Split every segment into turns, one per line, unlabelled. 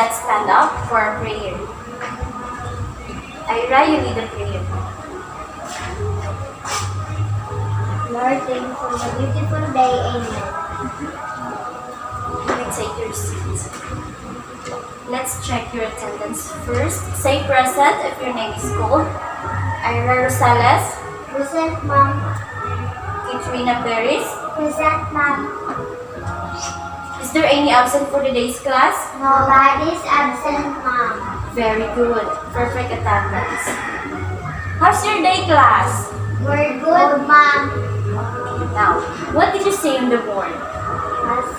let's stand up for a prayer. Ira, you lead the prayer.
Lord, thank you for the beautiful day. Amen.
You may take your seats. Let's check your attendance first. Say present if your name is called. Ira Rosales.
Present, Ma'am.
Katrina Perez.
Present, Ma'am.
Is there any absent for today's class?
Nobody's absent, Ma'am.
Very good. Perfect attendance. How's your day, class?
We're good, Ma'am.
Now, what did you say in the board?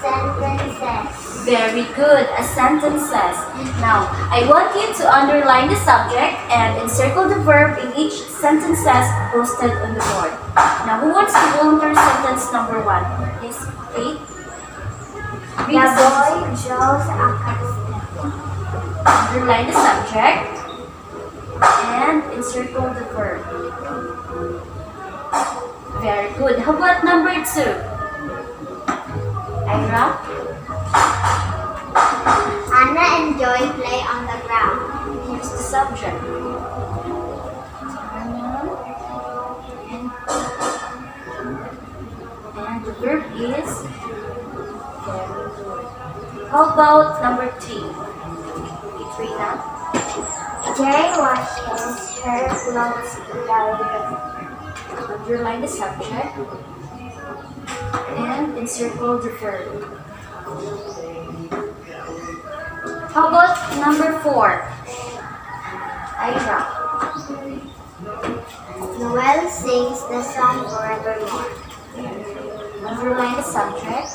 Sentences.
Very good. A sentences. Now, I want you to underline the subject and encircle the verb in each sentences posted on the board. Now, who wants to volunteer sentence number 1? Yes, Kate?
The boy draws a castle.
Underline the subject and encircle the verb. Very good. How about number 2? Ira?
Anna and Joy play on the ground.
Here's the subject. And the verb is very good. How about number 3? Katrina?
Jerry washes her clothes in the river.
Underline the subject and encircle the verb. How about number 4? Ira?
Noel sings the song forevermore.
Underline the subject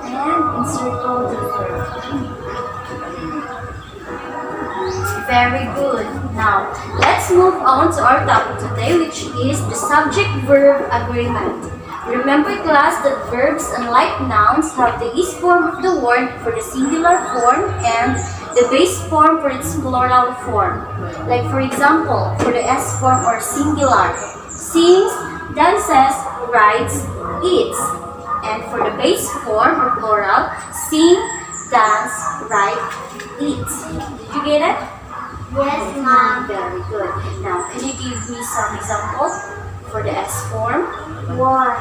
and encircle the verb. Very good. Now, let's move on to our topic today, which is the subject-verb agreement. Remember, class, that verbs, unlike nouns, have the is form of the word for the singular form and the base form for its plural form. Like, for example, for the S form or singular, sings, dances, rides, eats. And for the base form or plural, sing, dance, ride, eat. Did you get it?
Yes, Ma'am.
Very good. Now, can you give me some examples for the S form?
What?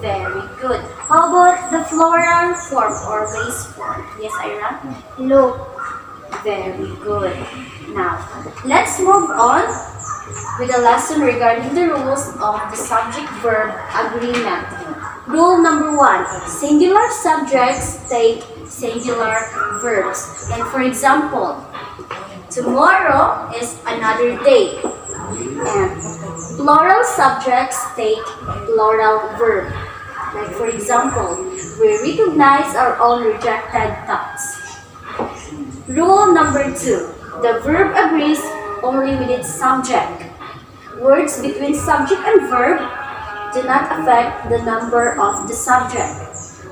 Very good. How about the plural form or base form? Yes, Ira?
Look.
Very good. Now, let's move on with a lesson regarding the rules of the subject-verb agreement. Rule number 1, singular subjects take singular verbs. Like, for example, tomorrow is another day. And plural subjects take plural verb. Like, for example, we recognize our own rejected thoughts. Rule number 2, the verb agrees only with its subject. Words between subject and verb do not affect the number of the subject.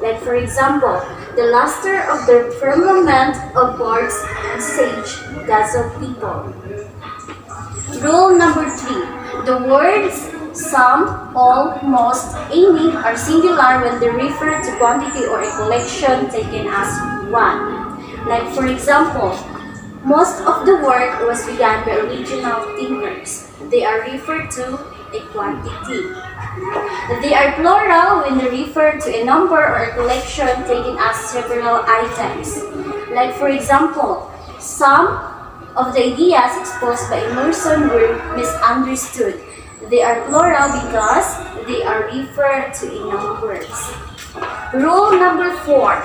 Like, for example, the luster of the firmament of birds and sage dazzle people. Rule number 3, the words some, all, most, any are singular when they refer to quantity or a collection taken as one. Like, for example, most of the work was begun by original thinkers. They are referred to a quantity. They are plural when they refer to a number or a collection taken as several items. Like, for example, some of the ideas exposed by Emerson were misunderstood. They are plural because they are referred to in numbers. Rule number 4.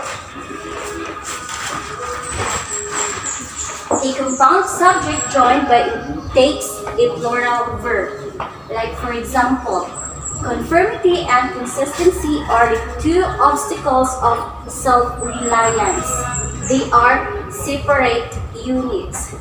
A compound subject joined by takes a plural verb. Like, for example, conformity and consistency are the two obstacles of self-reliance. They are separate units.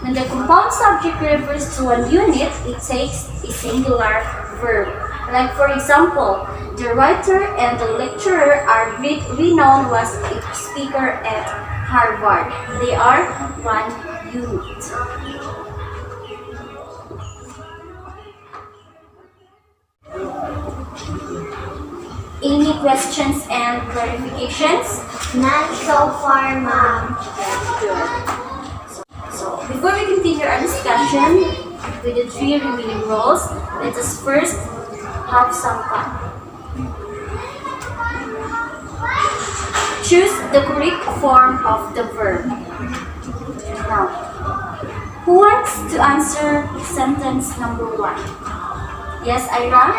When the compound subject refers to one unit, it takes a singular verb. Like, for example, the writer and the lecturer are great renowned was a speaker at Harvard. They are one unit. Any questions and clarifications?
None so far, Ma'am.
Very good. question with the 3 remaining rules. Let us first have some fun. Choose the correct form of the verb. Now, who wants to answer sentence number 1? Yes, Ira?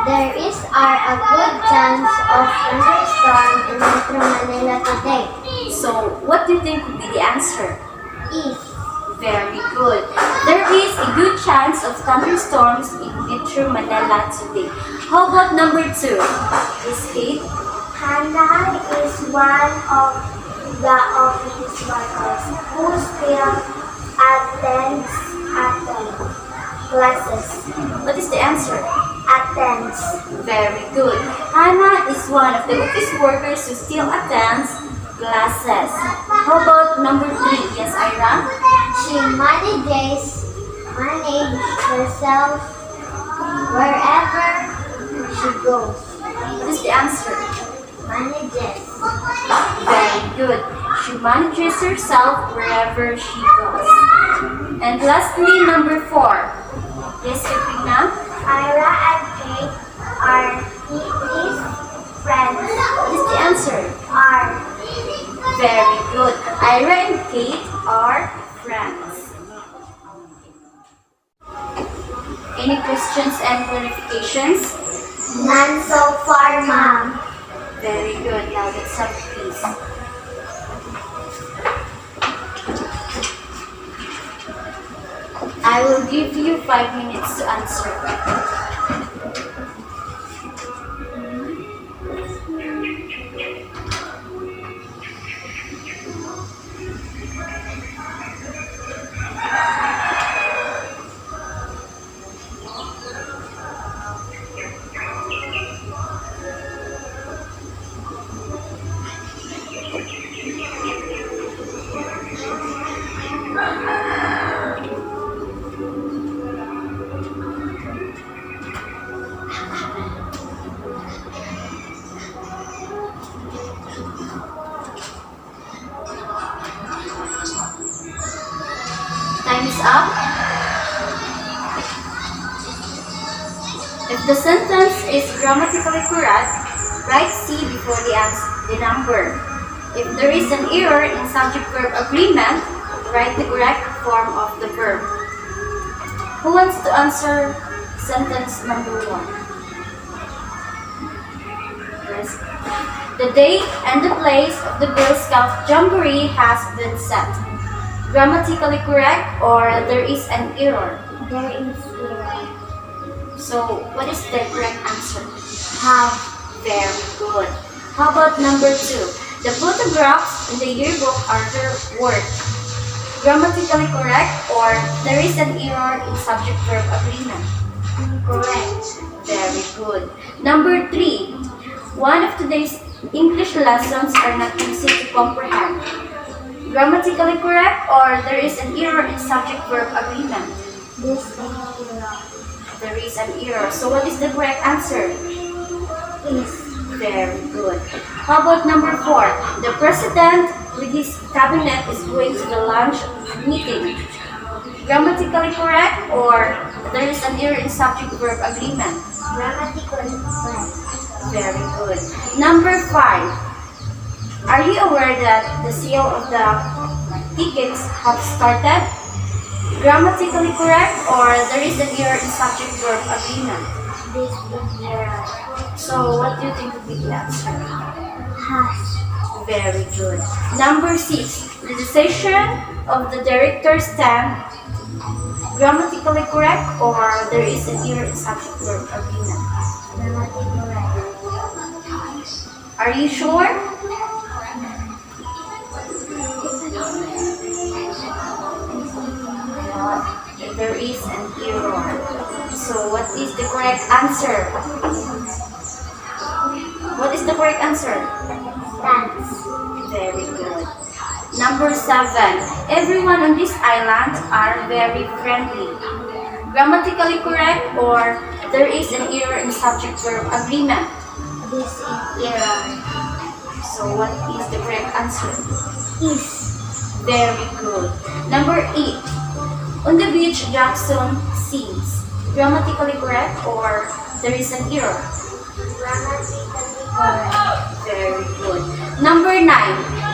There is a good chance of thunderstorm in Metro Manila today.
So, what do you think would be the answer?
Is.
Very good. There is a good chance of thunderstorms in Metro Manila today. How about number 2? Is Kate?
Hannah is one of the office workers who still attends classes.
What is the answer?
Attends.
Very good. Hannah is one of the office workers who still attends classes. How about number 3? Yes, Ira?
She manages herself wherever she goes.
What is the answer?
Manages.
Very good. She manages herself wherever she goes. And lastly, number 4. Yes, Katrina?
Ira and Kate are his friends.
What is the answer?
Are.
Very good. Ira and Kate are friends. Any questions and clarifications?
None so far, Mom.
Very good. Now let's have peace. I will give you 5 minutes to answer. Time is up. If the sentence is grammatically correct, write C before the number. If there is an error in subject-verb agreement, write the correct form of the verb. Who wants to answer sentence number 1? Yes. The date and the place of the Girl Scout Jamboree has been set. Grammatically correct, or there is an error?
There is error.
So, what is the correct answer?
Have.
Very good. How about number 2? The photographs in the yearbook are her work. Grammatically correct, or there is an error in subject-verb agreement?
Incorrect.
Very good. Number 3. One of today's English lessons are not easy to comprehend. Grammatically correct, or there is an error in subject-verb agreement?
This is error.
There is an error. So what is the correct answer?
Is.
Very good. How about number 4? The president with his cabinet is going to the lunch meeting. Grammatically correct, or there is an error in subject-verb agreement?
Grammatically correct.
Very good. Number 5. Are you aware that the sale of the tickets have started? Grammatically correct, or there is an error in subject-verb agreement?
This is error.
So, what do you think would be the answer?
Has.
Very good. Number 6. The decision of the director's stand. Grammatically correct, or there is an error in subject-verb agreement?
Grammatically correct.
Are you sure? There is an error. So what is the correct answer? What is the correct answer?
Stands.
Very good. Number 7. Everyone on this island are very friendly. Grammatically correct, or there is an error in subject-verb agreement?
This is error.
So what is the correct answer?
Is.
Very good. Number 8. On the beach, Jackson sings. Grammatically correct or there is an error?
Grammatically correct.
Very good. Number 9.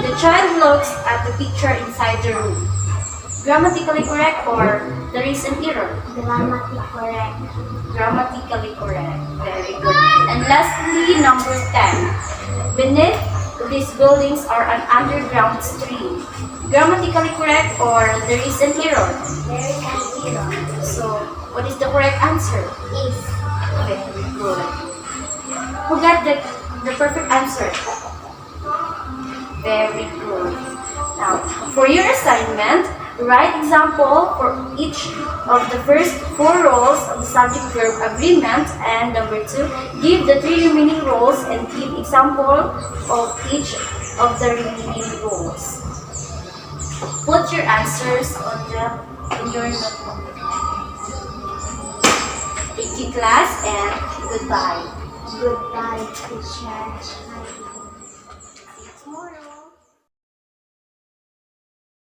The child looks at the picture inside the room. Grammatically correct or there is an error?
Grammatically correct.
Grammatically correct. Very good. And lastly, number 10. Beneath these buildings are an underground stream. Grammatically correct or there is an error?
There is an error.
So, what is the correct answer?
Is.
Very good. Who got the perfect answer? Very good. Now, for your assignment, write example for each of the first 4 roles of the subject-verb agreement, and number 2, give the 3 remaining roles and give example of each of the remaining roles. Put your answers in your notebook. Thank you, class, and goodbye.
Goodbye, teacher.